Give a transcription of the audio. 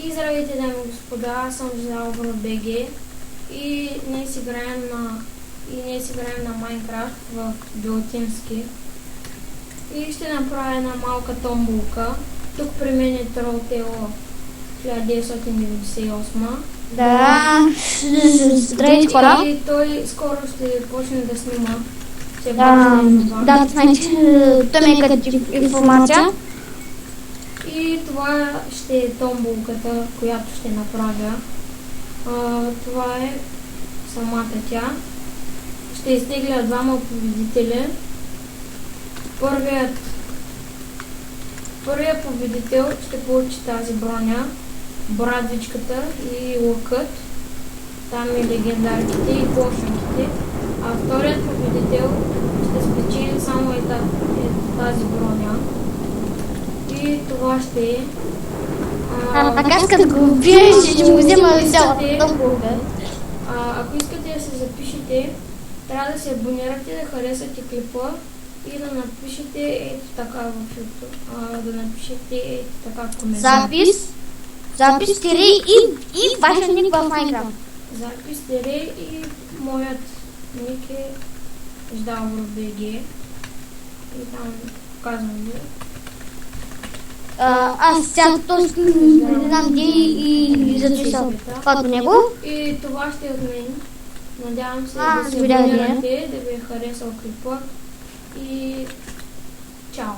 И здравейте, дами и господа, аз съм Ждалбър БГ и днес играем на Майнкрафт в Dual-Teamски. И ще направя една малка томбулка. Тук при мен е Trolltail 1998. Да, здравейте хора. И той скоро ще почне да снима. Да, значи, той ми е като информация. И това ще е томбулката, която ще направя. Това е самата тя. Ще изтегля двама победители. Първият победител ще получи тази броня, брадвичката и лъкът. Там и легендарките и кошенките. А вторият победител ще спечели само тази броня. И това ще е... Така като го виждаш, ще му взема цялата томбулка. Ако искате да се запишете, трябва да се абонирате, да харесате клипа и да напишете ето така в YouTube. Да напишете ето така в коментар. Запис, тире и вашия ник в Майнкрафт. Запис, тире и моят ник е Ждалбър БГ. И там показвам ви. Аз сега точно не знам где и записал това до него. И това ще е от мен. Надявам се да се видях, абонирате, да ви е харесал клипа и чао!